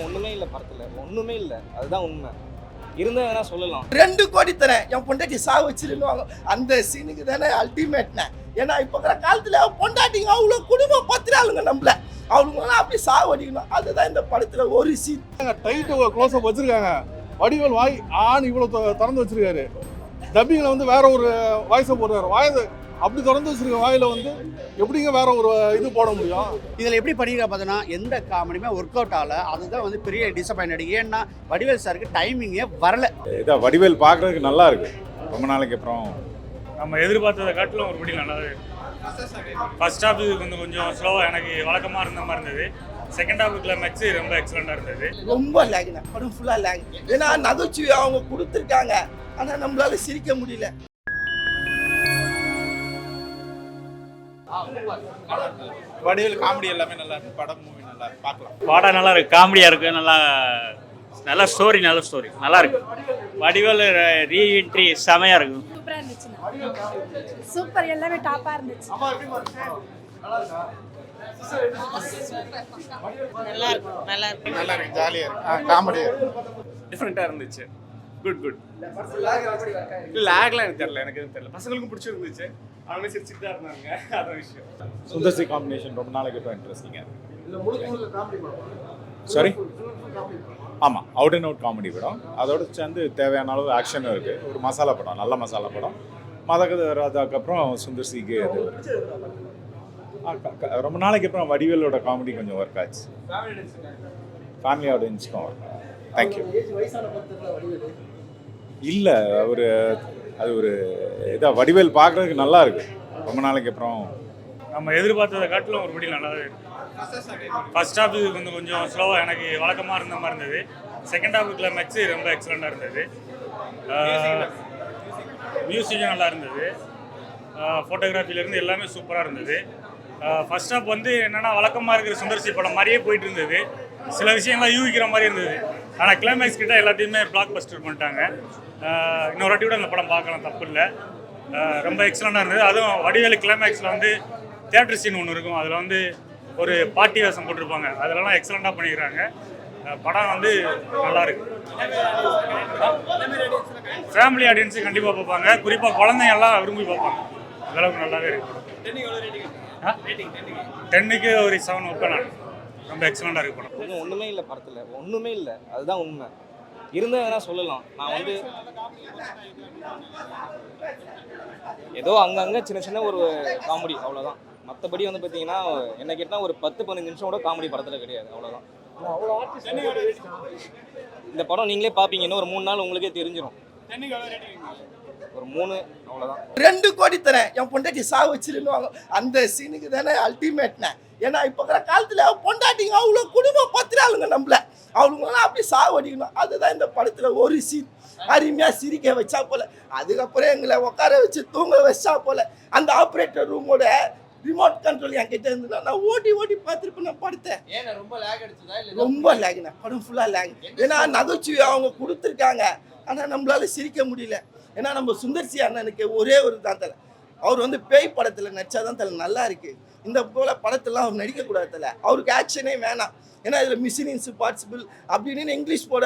ஒன்றுமே இல்லை படத்தில், ஒன்றுமே இல்லை, அதுதான் உண்மை. இருந்தால் வேணா சொல்லலாம். 2 கோடி தரேன் என் பொண்டாட்டி சாவு வச்சிருவாங்க, அந்த சீனுக்கு தானே அல்டிமேட்னே. ஏன்னா இப்போ காலத்தில் பொண்டாட்டிங்க அவ்வளோ குடும்பம் பத்திராளுங்க நம்மள, அவங்களுங்களாம் அப்படி சாவு அடிக்கணும். அதுதான் இந்த படத்தில் ஒரு சீன். டைட்டு க்ளோஸ் அப் வச்சிருக்காங்க. வடிவேல் வாய் ஆண் இவ்வளோ திறந்து வச்சிருக்காரு. டப்பிங்கில் வந்து வேற ஒரு வாய்ஸை போடுறாரு. வாய்ஸ் அப்படி திறந்து வச்சிருக்க வாயில வந்து எப்படிங்க வேற ஒரு இது போட முடியும்? இதில் எப்படி பண்ணிருக்கா பார்த்தோன்னா எந்த காமெடியுமே ஒர்க் அவுட் ஆகல. அதுதான் வந்து பெரிய டிசப்பாயின்ட். ஏன்னா வடிவேல் சாருக்கு டைமிங்கே வரல. இதான் வடிவேல் பார்க்குறதுக்கு நல்லா இருக்கு. ரொம்ப நாளைக்கு அப்புறம் நம்ம எதிர்பார்த்ததை காட்டிலும் ஒரு படி நல்லாவே. ஃபர்ஸ்ட் ஹாஃப் கொஞ்சம் ஸ்லோவாக எனக்கு வழக்கமாக இருந்த மாதிரி இருந்தது. செகண்ட் ஹாஃப் கிளைமேக்ஸ் ரொம்ப எக்ஸலண்டாக இருந்தது. ரொம்ப லேக்னா படம் ஃபுல்லாக லேக். ஏன்னா நகைச்சுவை அவங்க கொடுத்துருக்காங்க, ஆனால் நம்மளால சிரிக்க முடியல. வடிவேல் காமெடி எல்லாமே நல்லா இருக்கு. படம் மூவி நல்லா இருக்கு, பார்க்கலாம். பாடம் நல்லா இருக்கு, காமெடியாக இருக்கு, நல்ல ஸ்டோரி, நல்லா இருக்கு. வடிவேல் ரீஎன்ட்ரி செமையாக இருக்கு. சூப்பராக இருந்துச்சு, சூப்பர், எல்லாமே டாப்பாக இருந்துச்சு. நல்லா இருக்கு, ஜாலியாக இருக்கு, காமெடியாக இருக்கு, டிஃப்ரெண்ட்டாக இருந்துச்சு. குட் லேக்லாம் எனக்கு தெரியல, எனக்கு எதுவும் தெரியல. பசங்களுக்கும் பிடிச்சிருந்துச்சு, அவங்களே சிரிச்சுட்டு தான் இருந்தாங்க. அதான் விஷயம். சுந்தர்சி காம்பினேஷன் ரொம்ப நாளைக்கு அப்புறம் இன்ட்ரெஸ்டிங்காக இருக்கு. சாரி, ஆமாம், அவுட் அண்ட் அவுட் காமெடி படம். அதோட சேர்ந்து தேவையான அளவு ஆக்ஷனும் இருக்குது. ஒரு மசாலா படம், நல்ல மசாலா படம். மதகத ராஜாக்கு சுந்தர்சிக்கு அது ரொம்ப நாளைக்கு அப்புறம் வடிவேலோட காமெடி கொஞ்சம் ஒர்க் ஆச்சு. ஃபேமிலி ஆடியன்ஸ்க்கும் ஒர்க். தேங்க்யூ. இல்லை அது ஒரு இதாக வடிவேல் பார்க்குறதுக்கு நல்லா இருக்கு. ரொம்ப நாளைக்கு அப்புறம் நம்ம எதிர்பார்த்ததை காட்டிலும் ஒரு படி நல்லாவே இருக்கு. ஃபர்ஸ்ட் ஹாஃப் கொஞ்சம் ஸ்லோவாக எனக்கு வழக்கமாக இருந்த மாதிரி இருந்தது. செகண்ட் ஹாஃப் கிளைமேக்ஸ் ரொம்ப எக்ஸலண்டாக இருந்தது. மியூசிக்கும் நல்லா இருந்தது. ஃபோட்டோகிராஃபிலேருந்து எல்லாமே சூப்பராக இருந்தது. ஃபர்ஸ்ட் ஹாஃப் என்னென்னா வழக்கமாக இருக்கிற சுந்தர்சி படம் மாதிரியே போயிட்டு இருந்தது. சில விஷயங்கள்லாம் யூகிக்கிற மாதிரி இருந்தது. ஆனால் கிளைமேக்ஸ் கிட்ட எல்லாத்தையுமே பிளாக் பஸ்டர் பண்ணிட்டாங்க. இன்னொரு வாட்டி கூட அந்த படம் பார்க்கலாம், தப்பு இல்லை. ரொம்ப எக்ஸலண்டாக இருந்தது. அதுவும் வடிவேலு கிளைமேக்ஸில் தியேட்டர் சீன் ஒன்று இருக்கும். அதில் ஒரு பார்ட்டி வேஷம் போட்டிருப்பாங்க. அதெல்லாம் எக்ஸலண்டாக பண்ணிக்கிறாங்க. படம் நல்லா இருக்கு. ஃபேமிலி ஆடியன்ஸு கண்டிப்பாக பார்ப்பாங்க. குறிப்பாக குழந்தைங்க எல்லாம் விரும்பி பார்ப்பாங்க. அந்தளவுக்கு நல்லாவே இருக்கு. 10க்கு ஒரு 7 வைப்பேன் நான். ரொம்ப எக்ஸலண்டாக இருக்கு படம். ஒன்றுமே இல்லை படத்தில், ஒன்றுமே இல்லை, அதுதான் உண்மை. இருந்தால் வேணா சொல்லலாம். நான் ஏதோ அங்கங்கே சின்ன ஒரு காமெடி, அவ்வளோதான். மற்றபடி பார்த்தீங்கன்னா என்ன கேட்டால் ஒரு 10-15 நிமிஷம் கூட காமெடி படத்தில் கிடையாது, அவ்வளோதான். இந்த படம் நீங்களே பார்ப்பீங்க, இன்னும் ஒரு 3 நாள் உங்களுக்கே தெரிஞ்சிடும். ஒரு 3, அவ்வளோதான். 2 கோடி தரேன் என் பொண்டாட்டி சாவு வச்சிருவாங்க, அந்த சீனுக்கு தானே அல்டிமேட்னே. ஏன்னா இப்போ காலத்தில் பொண்டாட்டிங்க அவ்வளோ குடும்பம் பத்திராளுங்க நம்மள, அவங்களுங்களாம் அப்படி சாவு அடிக்கணும். அதுதான் இந்த படத்தில் ஒரு சீன். அருமையாக சிரிக்க வச்சா போல, அதுக்கப்புறம் எங்களை உட்கார வச்சு தூங்க வச்சா போல. அந்த ஆப்ரேட்டர் ரூமோட ரிமோட் கண்ட்ரோல் என்கிட்ட இருந்ததுன்னா நான் ஓட்டி பார்த்துருப்பேன் நான் படத்தை. ரொம்ப லேக்னா படம் ஃபுல்லாக லேக். ஏன்னா நகைச்சுவை அவங்க கொடுத்துருக்காங்க, ஆனால் நம்மளால சிரிக்க முடியல. ஏன்னா நம்ம சுந்தர்சி அண்ணனுக்கு ஒரே ஒரு தான் தலை, அவர் பேய் படத்தில் நடிச்சாதான் தலை நல்லா இருக்கு. இந்த போல படத்தெல்லாம் அவர் நடிக்கக்கூடாது தலை, அவருக்கு ஆக்ஷனே வேணாம். ஏன்னா இதில் மிஷின் இம்பாசிபிள் அப்படின்னு இங்கிலீஷ் போட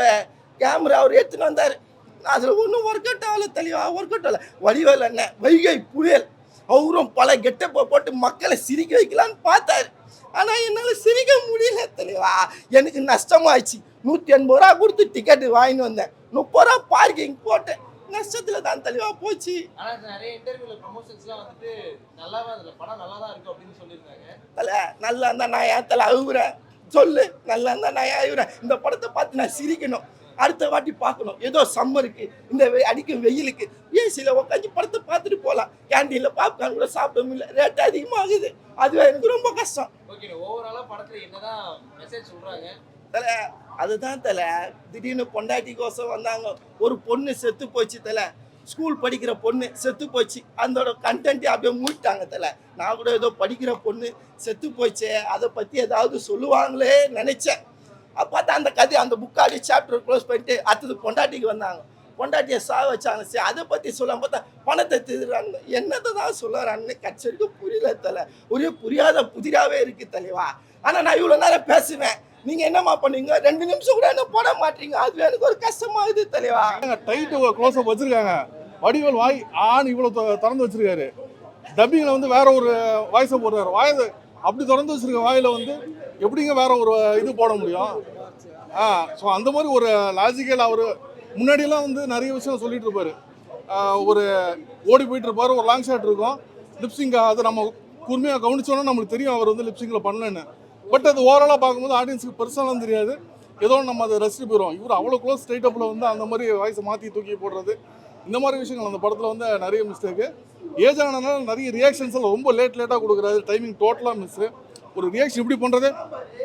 கேமரா அவர் எடுத்துன்னு வந்தார். அதில் ஒன்றும் ஒர்க் அவுட் ஆகலை தெளிவா, ஒர்க் அவுட் ஆகலை. வடிவேல் அண்ணன் வைகை புயல் அவரும் பல கெட்டப்பை போட்டு மக்களை சிரிக்க வைக்கலான்னு பார்த்தாரு, ஆனால் என்னால் சிரிக்க முடியல தெளிவா. எனக்கு நஷ்டமாயிடுச்சு. 180 ரூபா கொடுத்து டிக்கெட்டு வாங்கின்னு வந்தேன், 30 ரூபா பார்க்கிங் போட்டேன். நஷ்டத்தில் தான் தெளிவா போச்சு. தலை நல்லா இருந்தா நான் ஏன் தலை அழுகுறேன் சொல்லு, நல்லா இருந்தா நான் ஏன் அழுகுறேன்? இந்த படத்தை பார்த்து நான் சிரிக்கணும், அடுத்த வாட்டி பார்க்கணும். ஏதோ சம்மருக்கு இந்த அடிக்கும் வெயிலுக்கு ஏசியில் உட்காந்து படத்தை பார்த்துட்டு போகலாம். கேண்டீனில் பாப்கார்ன் கூட சாப்பிட முடியல, ரேட் அதிகமாகுது. அதுவே எனக்கு ரொம்ப கஷ்டம். தலை அதுதான் தலை, திடீர்னு பொண்டாட்டி கோசம் வந்தாங்க. ஒரு பொண்ணு செத்து போச்சு தலை, ஸ்கூல் படிக்கிற பொண்ணு செத்து போச்சு. அதோட கண்டென்ட்டே அப்படியே மூட்டாங்க தலை. நான் கூட ஏதோ படிக்கிற பொண்ணு செத்து போச்சு, அதை பற்றி ஏதாவது சொல்லுவாங்களே நினச்சேன். பார்த்தா அந்த கதை அந்த புக்காடி சாப்டர் க்ளோஸ் பண்ணிட்டு அடுத்தது பொண்டாட்டிக்கு வந்தாங்க. பொண்டாட்டியை சாக வச்சாங்க. சரி, அதை பற்றி சொல்ல பார்த்தா பணத்தை திருடுறாங்க. என்னத்தை தான் சொல்லுறான்னு கட்சிக்கு புரியல தலை. ஒரே புரியாத புதிராகவே இருக்குது தலைவா. ஆனால் நான் இவ்வளோ நேரம் பேசுவேன், நீங்க என்னம்மா பண்ணீங்க 2 நிமிஷம் கூட என்ன போட மாட்டீங்க. அது எனக்கு ஒரு கஷ்டமாகுது தலைவா. டைட்டு க்ளோஸ் அப் வச்சிருக்காங்க. வடிவேல் வாய் இவ்வளோ திறந்து வச்சிருக்காரு. டப்பிங்கில் வந்து வேற ஒரு வாய்ஸை போடுறாரு. வாயை அப்படி திறந்து வச்சிருக்க வாயில வந்து எப்படிங்க வேற ஒரு இது போட முடியும்? ஸோ அந்த மாதிரி ஒரு லாஜிக்கல் அவர் முன்னாடியெல்லாம் வந்து நிறைய விஷயம் சொல்லிட்டு இருப்பாரு. ஒரு ஓடி போயிட்டு இருப்பாரு, ஒரு லாங் ஷாட் இருக்கும், லிப்ஸிங் அது நம்ம கூர்மையாக கவனிச்சோன்னா நம்மளுக்கு தெரியும் அவர் வந்து லிப்ஸிங்கில் பண்ணலன்னு. பட் அது ஓவராலாக பார்க்கும்போது ஆடியன்ஸுக்கு பெருசாலாம் தெரியாது, ஏதோ நம்ம அதை ரசிச்சு போயிடும். இவர் அவ்வளோ க்ளோஸ் ஸ்ட்ரைட் அப்பில் வந்து அந்த மாதிரி வாய்ஸை மாற்றி தூக்கி போடுறது, இந்த மாதிரி விஷயங்கள் அந்த படத்தில் வந்து நிறைய மிஸ்டேக்கு. ஏஜ் ஆனதுனால நிறைய ரியாக்ஷன்ஸ் எல்லாம் ரொம்ப லேட்டாக கொடுக்குறாரு. டைமிங் டோட்டலாக மிஸ்ஸு. ஒரு ரியாக்ஷன் இப்படி பண்ணுறது,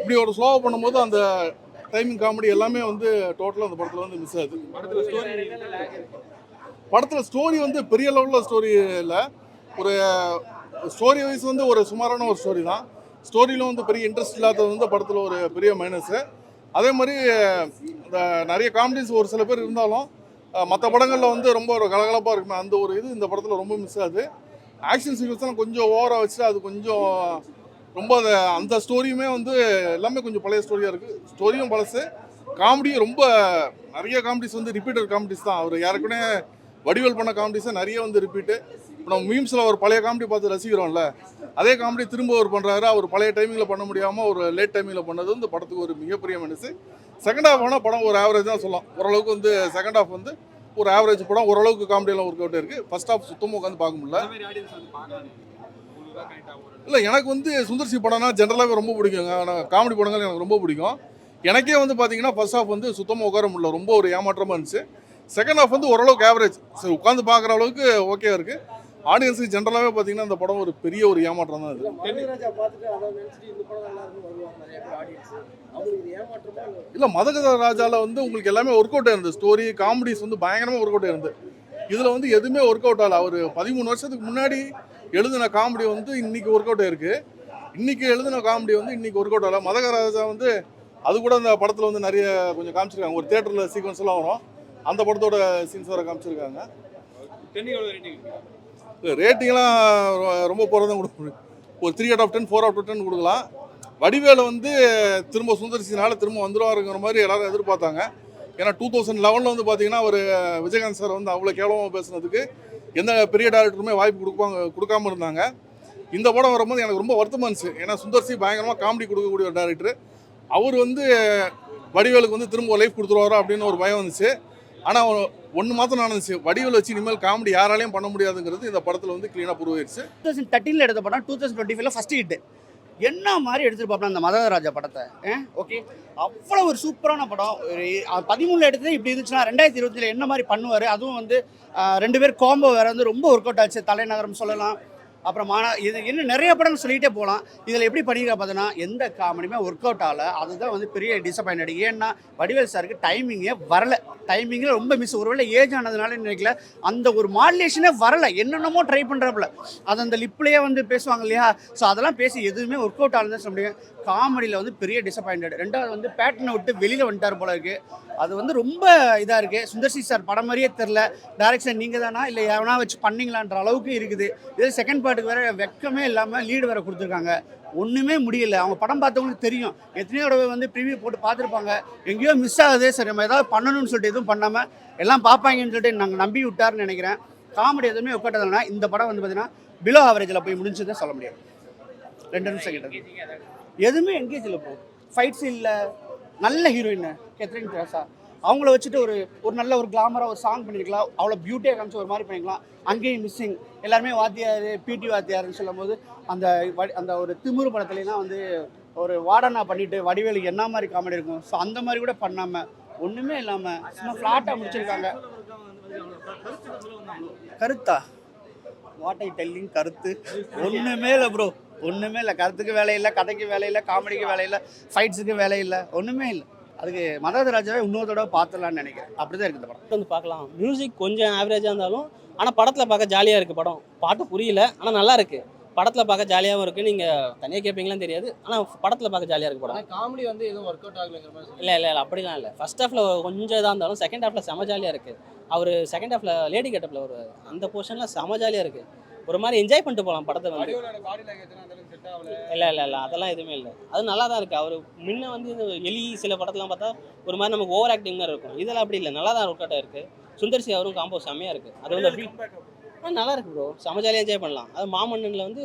இப்படி ஒரு ஸ்லோவாக பண்ணும்போது அந்த டைமிங் காமெடி எல்லாமே வந்து டோட்டலாக அந்த படத்தில் வந்து மிஸ் ஆகுது. படத்தில் ஸ்டோரி வந்து பெரிய லெவலில் ஸ்டோரி இல்லை. ஒரு ஸ்டோரி வைஸ் வந்து ஒரு சுமாரான ஒரு ஸ்டோரி தான். ஸ்டோரியில் வந்து பெரிய இன்ட்ரெஸ்ட் இல்லாதது வந்து படத்தில் ஒரு பெரிய மைனஸு. அதே மாதிரி இந்த நிறைய காமெடிஸ் ஒரு சில பேர் இருந்தாலும் மற்ற படங்களில் வந்து ரொம்ப ஒரு கலகலப்பாக இருக்குமே அந்த ஒரு இது இந்த படத்தில் ரொம்ப மிஸ் ஆகுது. ஆக்ஷன் சீக்வன்ஸ்லாம் கொஞ்சம் ஓவராக வச்சுட்டு அது கொஞ்சம் ரொம்ப அந்த ஸ்டோரியுமே வந்து எல்லாமே கொஞ்சம் பழைய ஸ்டோரியாக இருக்குது. ஸ்டோரியும் பழசு, காமெடியும் ரொம்ப நிறைய காமெடிஸ் வந்து ரிப்பீட்டட் காமெடிஸ் தான். அவர் யாருக்குன்னே வடிவேல் பண்ண காமெடிஸை நிறைய வந்து ரிப்பீட்டு. இப்போ நம்ம மீம்ஸில் ஒரு பழைய காமெடி பார்த்து ரசிக்கிறோம்ல, அதே காமெடி திரும்ப அவர் பண்ணுறாரு. அவர் பழைய டைமிங்கில் பண்ண முடியாமல் ஒரு லேட் டைமிங்கில் பண்ணது இந்த படத்துக்கு ஒரு மிகப்பெரிய மைனஸ். செகண்ட் ஹாஃப் ஆனால் படம் ஒரு ஆவரேஜ் தான் சொல்லலாம். ஓரளவுக்கு வந்து செகண்ட் ஹாஃப் வந்து ஒரு ஆவரேஜ் படம், ஓரளவுக்கு காமெடியெல்லாம் ஒர்க் அவுட் இருக்குது. ஃபர்ஸ்ட் ஹாஃப் சுத்தமாக உட்காந்து பார்க்க முடியல. இல்லை, எனக்கு வந்து சுந்தர் சி படம்னா ஜென்ரலாகவே ரொம்ப பிடிக்குங்க. ஆனால் காமெடி படங்கள் எனக்கு ரொம்ப பிடிக்கும். எனக்கே வந்து பார்த்தீங்கன்னா ஃபர்ஸ்ட் ஹாஃப் வந்து சுத்தமாக உட்கார முடியல, ரொம்ப ஒரு ஏமாற்றமாக இருந்துச்சு. செகண்ட் ஹாஃப் வந்து ஓரளவுக்கு ஆவரேஜ், சரி உட்காந்து பார்க்குற அளவுக்கு ஓகே இருக்குது. ஆடியன்ஸுக்கு ஜென்ரலாகவே பார்த்தீங்கன்னா இந்த படம் ஒரு பெரிய ஒரு ஏமாற்றம் தான் இது. இல்லை, மதகத ராஜாவில் வந்து உங்களுக்கு எல்லாமே ஒர்க் அவுட் ஆயிருந்தது. ஸ்டோரி காமெடிஸ் வந்து பயங்கரமாக ஒர்க் அவுட் ஆயிருந்தது. இதில் வந்து எதுவுமே ஒர்க் அவுட் ஆகல. அவர் 13 வருஷத்துக்கு முன்னாடி எழுதின காமெடி வந்து இன்னைக்கு ஒர்க் அவுட் ஆயிருக்கு. இன்னைக்கு எழுதின காமெடி வந்து இன்னைக்கு ஒர்க் அவுட் ஆகல. மதகத ராஜா வந்து அது கூட அந்த படத்தில் வந்து நிறைய கொஞ்சம் காமிச்சிருக்காங்க. ஒரு தியேட்டரில் சீக்வன்ஸ் எல்லாம் வரும், அந்த படத்தோட சீன்ஸ் வர காமிச்சிருக்காங்க. ரேட்டிங்லாம் ரொம்ப போகிறதான் கொடுக்க முடியும். ஒரு 3 out of 10 4 out of 10 கொடுக்கலாம். வடிவேலை வந்து திரும்ப சுந்தரிசினால திரும்ப வந்துடுவாருங்கிற மாதிரி எல்லாரும் எதிர்பார்த்தாங்க. ஏன்னா 2011 வந்து பார்த்தீங்கன்னா ஒரு விஜயகாந்த் சார் வந்து அவ்வளோ கேவலமாக பேசுனதுக்கு எந்த பெரிய டேரக்டருமே வாய்ப்பு கொடுக்காம இருந்தாங்க. இந்த படம் வரும்போது எனக்கு ரொம்ப வருத்தமாக இருந்துச்சு. ஏன்னா சுந்தர்சி பயங்கரமாக காமெடி கொடுக்கக்கூடிய ஒரு டேரக்டர். அவர் வந்து வடிவேலுக்கு வந்து திரும்ப லைஃப் கொடுத்துருவாரோ அப்படின்னு ஒரு பயம் வந்துச்சு. ஆனால் ஒன்று மாத்திரம் நடந்துச்சு, வடிவேல் வச்சு இனிமேல் காமெடி யாராலையும் பண்ண முடியாதுங்கிறது இந்த படத்தில் வந்து க்ளீனாக ப்ரூவ் ஆயிடுச்சு. 2013 எடுத்த படம் 2025 ஃபஸ்ட்டு ஹிட்டு. என்ன மாதிரி எடுத்துருப்பாப்ல அந்த மதகராஜா படத்தை. ஓகே, அவ்வளோ ஒரு சூப்பரான படம். ஒரு 13 எடுத்ததே இப்படி இருந்துச்சுன்னா 2020 என்ன மாதிரி பண்ணுவார். அதுவும் வந்து 2 பேர் காம்போ வேறு வந்து ரொம்ப ஒர்க் அவுட் ஆச்சு. தலைநகரம் சொல்லலாம், அப்புறம் இது இன்னும் நிறைய படம் சொல்லிகிட்டே போகலாம். இதில் எப்படி பண்ணியிருக்கா பார்த்தீங்கன்னா எந்த காமெடியுமே ஒர்க் அவுட் ஆகலை. அதுதான் வந்து பெரிய டிசப்பாயின்ட். ஏன்னா வடிவேல் சாருக்கு டைமிங்கே வரலை. டைமிங்கில் ரொம்ப மிஸ். ஒருவேளை ஏஜ் ஆனதுனால நினைக்கல, அந்த ஒரு மாடுலேஷனே வரலை. என்னென்னமோ ட்ரை பண்ணுறாப்புல, அது அந்த லிப்லேயே வந்து பேசுவாங்க இல்லையா, ஸோ அதெல்லாம் பேசி எதுவுமே ஒர்க் அவுட் ஆகுதுன்னு சொல்ல முடியும். காமெடியில் வந்து பெரிய டிசப்பாயின்ட். ரெண்டாவது வந்து பேட்டர்னை விட்டு வெளியில் வந்துட்டார் போல இருக்குது. அது வந்து ரொம்ப இதாக இருக்குது. சுந்தர்சி சார் படம் மாதிரியே தெரில. டைரக்ஷன் நீங்கள் தானா இல்லை எவனா வச்சு பண்ணிங்களான்ற அளவுக்கு இருக்குது. இது செகண்ட் பார்ட்டுக்கு வேறு வெக்கமே இல்லாமல் லீடு வேறு கொடுத்துருக்காங்க. ஒன்றுமே முடியல. அவங்க படம் பார்த்தவங்களுக்கு தெரியும். எத்தனையோ தடவை வந்து ப்ரிவியூ போட்டு பார்த்துருப்பாங்க, எங்கேயோ மிஸ் ஆகுது, சரி நம்ம ஏதாவது பண்ணணும்னு சொல்லிட்டு எதுவும் பண்ணாமல் எல்லாம் பார்ப்பாங்கன்னு சொல்லிட்டு நாங்கள் நம்பி விட்டார்னு நினைக்கிறேன். காமெடி எதுவுமே உட்காட்டதுனா இந்த படம் வந்து பார்த்தீங்கன்னா பிலோ ஆவரேஜில் போய் முடிஞ்சதே சொல்ல முடியாது. 2 நிமிஷம் கிட்ட எதுவுமே என்கேஜ் இல்லை. ஃபைட்ஸ் இல்லை. நல்ல ஹீரோயின் கேத்ரின் தெரசா, அவங்கள வச்சுட்டு ஒரு நல்ல ஒரு கிளாமராக ஒரு சாங் பண்ணியிருக்கலாம். அவ்வளோ பியூட்டியாக காமிச்சு ஒரு மாதிரி பண்ணிக்கலாம். அங்கேயும் மிஸ்ஸிங். எல்லாருமே வாத்தியார், பிடி வாத்தியார்னு சொல்லும் போது அந்த ஒரு திமிரு படத்துலாம் வந்து ஒரு வார்டனா பண்ணிட்டு வடிவேலுக்கு என்ன மாதிரி காமெடி இருக்கும், ஸோ அந்த மாதிரி கூட பண்ணாமல் ஒன்றுமே இல்லாமல் சும்மா ஃப்ளாட்டாக முடிச்சிருக்காங்க. கருத்தா வாட்டை டெல்லிங் கருத்து ஒன்றுமே இல்லை ப்ரோ, ஒன்றுமே இல்லை. கருத்துக்கு வேலை இல்லை, கதைக்கு வேலை இல்லை, காமெடிக்கு வேலை இல்லை, ஃபைட்ஸுக்கு வேலை இல்லை, ஒன்றுமே இல்லை. அதுக்கு மதகத ராஜாவை இன்னொரு தடவை பார்த்துலான்னு நினைக்கிறேன். அப்படி தான் இருக்குது இந்த படம். வந்து பார்க்கலாம். மியூசிக் கொஞ்சம் ஆவரேஜாக இருந்தாலும் ஆனால் படத்தில் பார்க்க ஜாலியாக இருக்குது. படம் பாட்டு புரியல, ஆனால் நல்லா இருக்குது. படத்தில் பார்க்க ஜாலியாகவும் இருக்குது. நீங்கள் தனியாக கேட்பீங்களான்னு தெரியாது, ஆனால் படத்தில் பார்க்க ஜாலியாக இருக்குது படம். காமெடி வந்து எதுவும் ஒர்க் அவுட் ஆகலைங்கிற மாதிரி. இல்லை அப்படிலாம் இல்லை. ஃபர்ஸ்ட் ஹாஃபில் கொஞ்சம் இதாக இருந்தாலும் செகண்ட் ஹாஃபில் செம ஜாலியாக இருக்குது. அவர் செகண்ட் ஹாஃபில் லேடி கெட்டப்பில் அந்த போர்ஷனில் செம ஜாலியாக இருக்குது. ஒரு மாதிரி என்ஜாய் பண்ணிட்டு போகலாம் படத்தை வந்து. இல்லை அதெல்லாம் எதுவுமே இல்லை. அது நல்லா தான் இருக்குது. அவர் முன்ன வந்து இந்த எலி சில படத்தெல்லாம் பார்த்தா ஒரு மாதிரி நமக்கு ஓவர் ஆக்டிங் மாதிரி இருக்கும். இதெல்லாம் அப்படி இல்லை, நல்லா தான் ஒர்க் அவுட் ஆயிருக்கு. சுந்தர்சி அவரும் காம்போ செம்மையாக இருக்குது. அது வந்து நல்லா இருக்கு ப்ரோ, செம ஜாலியாக என்ஜாய் பண்ணலாம். அது மாமன்னனில் வந்து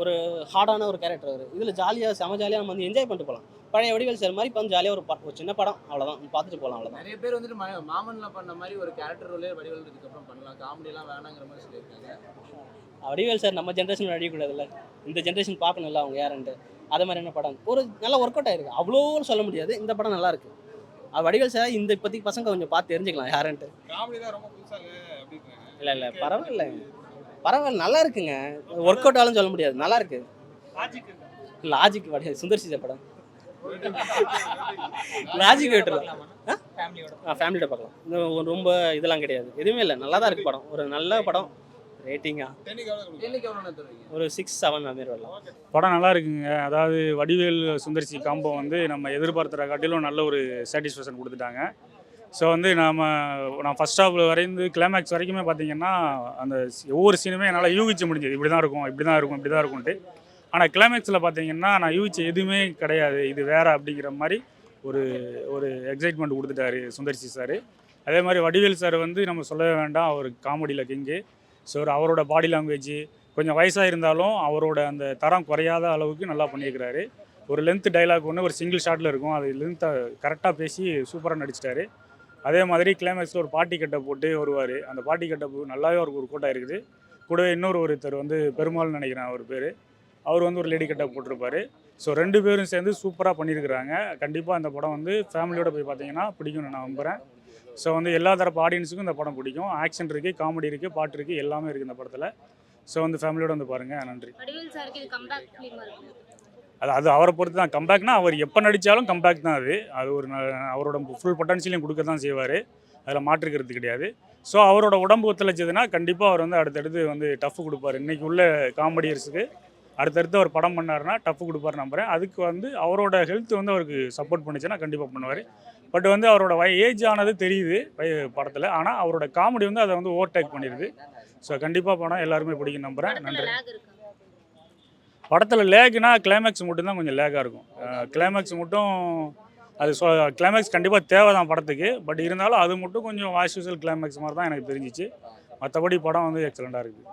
ஒரு ஹார்டான ஒரு கேரக்டர் அவர். இதில் ஜாலியாக செம ஜாலியாக நம்ம வந்து என்ஜாய் பண்ணிட்டு போகலாம். பழைய வடிவேல் சார் மாதிரி இப்போ வந்து ஜாலியாக ஒரு சின்ன படம், அவ்வளோதான், பார்த்துட்டு போகலாம், அவ்வளோதான். நிறைய பேர் வந்துட்டு மாமன்ல பண்ண மாதிரி ஒரு கேரக்டர் ரோலே வடிவேல் இதுக்கப்புறம் பண்ணலாம், காமெடியெல்லாம் வேணாங்கிற மாதிரி சொல்லியிருக்காங்க. வடிவேல் சார் நம்ம ஜென்ரேஷன் அடிக்கக்கூடாதுல்ல, இந்த ஜென்ரேஷன் பார்க்கணும்ல அவங்க யாருன்ட்டு. அது மாதிரி என்ன படம் ஒரு நல்ல ஒர்க் அவுட் ஆயிருக்கு, அவ்வளோன்னு சொல்ல முடியாது. இந்த படம் நல்லா இருக்கு. வடிவேல் சார் இந்த இப்போதைக்கு பசங்க கொஞ்சம் பார்த்து தெரிஞ்சுக்கலாம் யாருன்ட்டு. காமெடி தான் ரொம்ப புதுசாக அப்படின்னு இல்லை பரவாயில்ல நல்லா இருக்குங்க. ஒர்க் அவுட் ஆலும் சொல்ல முடியாது, நல்லா இருக்கு. லாஜிக் வடிவேல் சுந்தர்சி சார் படம் லாஜிக் விட்டுலாம் ஃபேமிலியோட பார்க்கலாம். இன்னும் ரொம்ப இதெல்லாம் கிடையாது, எதுவுமே இல்லை, நல்லா தான் இருக்குது படம். ஒரு நல்ல படம். ரேட்டிங்கா ஒரு 6-7 மாதிரி வரலாம். படம் நல்லா இருக்குங்க. அதாவது வடிவேல் சுந்தர்சி காம்போ வந்து நம்ம எதிர்பார்த்துற காட்டிலும் நல்ல ஒரு சாட்டிஸ்ஃபேக்ஷன் கொடுத்துட்டாங்க. ஸோ வந்து நான் ஃபஸ்ட் ஹாஃப் வரைந்து கிளைமேக்ஸ் வரைக்குமே பார்த்தீங்கன்னா அந்த ஒவ்வொரு சீனுமே என்னால் யூகிச்சு முடிஞ்சது. இப்படி தான் இருக்கும்ன்ட்டு. ஆனால் கிளைமேக்ஸில் பார்த்தீங்கன்னா நான் யூகிச்ச எதுவுமே கிடையாது, இது வேறு அப்படிங்கிற மாதிரி ஒரு எக்ஸைட்மெண்ட் கொடுத்துட்டாரு சுந்தர்சி சார். அதே மாதிரி வடிவேல் சார் வந்து நம்ம சொல்லவே வேண்டாம், அவர் காமெடியில் கிங்கு. ஸோ அவரோட பாடி லாங்குவேஜ் கொஞ்சம் வயசாக இருந்தாலும் அவரோட அந்த தரம் குறையாத அளவுக்கு நல்லா பண்ணியிருக்கிறாரு. ஒரு லென்த் டைலாக் ஒன்று ஒரு சிங்கிள் ஷாட்டில் இருக்கும், அது லென்த்தை கரெக்டாக பேசி சூப்பராக நடிச்சிட்டாரு. அதே மாதிரி கிளைமேக்ஸில் ஒரு பாட்டி கட்டை போட்டு வருவார். அந்த பாட்டி கட்டை நல்லாவே அவருக்கு ஒரு கோட்டாக இருக்குது. கூடவே ஒருத்தர் வந்து பெருமாள்னு நினைக்கிறேன் அவர் பேர், அவர் வந்து ஒரு லேடி கட்டை போட்டிருப்பார். ஸோ 2 பேரும் சேர்ந்து சூப்பராக பண்ணியிருக்கிறாங்க. கண்டிப்பாக அந்த படம் வந்து ஃபேமிலியோடு போய் பார்த்தீங்கன்னா பிடிக்கும்னு நான் நம்புகிறேன். ஸோ வந்து எல்லா தரப்பு ஆடியன்ஸுக்கும் இந்த படம் பிடிக்கும். ஆக்ஷன் இருக்குது, காமெடி இருக்குது, பாட்டு இருக்குது, எல்லாமே இருக்குது இந்த படத்தில். ஸோ வந்து ஃபேமிலியோடு வந்து பாருங்கள். நன்றி. அது அவரை பொறுத்து தான். கம்பேக்னா அவர் எப்போ நடித்தாலும் கம்பேக் தான். அது ஒரு அவரோட ஃபுல் பொட்டன்ஷியலையும் கொடுக்க தான் செய்வார், அதில் மாற்றுக்கிறது கிடையாது. ஸோ அவரோட உடம்பு ஒத்துழைச்சதுன்னா கண்டிப்பாக அவர் வந்து அடுத்தடுத்து வந்து டஃப் கொடுப்பார். இன்றைக்கி உள்ள காமெடியர்ஸுக்கு அடுத்தடுத்து அவர் படம் பண்ணாருன்னா டஃப் கொடுப்பார் நம்புகிறேன். அதுக்கு வந்து அவரோட ஹெல்த் வந்து அவருக்கு சப்போர்ட் பண்ணிச்சுன்னா கண்டிப்பாக பண்ணுவார். பட் வந்து அவரோட ஏஜ் ஆனது தெரியுது படத்தில், ஆனால் அவரோட காமெடி வந்து அதை வந்து ஓவர்டேக் பண்ணிடுது. ஸோ கண்டிப்பாக படம் எல்லாருமே பிடிக்கும் நம்புகிறேன். நன்றி. படத்தில் லேக்னா கிளைமேக்ஸ் மட்டும்தான் கொஞ்சம் லேக்காக இருக்கும். கிளைமேக்ஸ் மட்டும் அது கிளைமேக்ஸ் கண்டிப்பாக தேவை தான் படத்துக்கு. பட் இருந்தாலும் அது மட்டும் கொஞ்சம் வாஸ் யூசுவல் கிளைமேக்ஸ் மாதிரி தான் எனக்கு தெரிஞ்சிச்சு. மற்றபடி படம் வந்து எக்ஸலண்ட்டாக இருக்குது.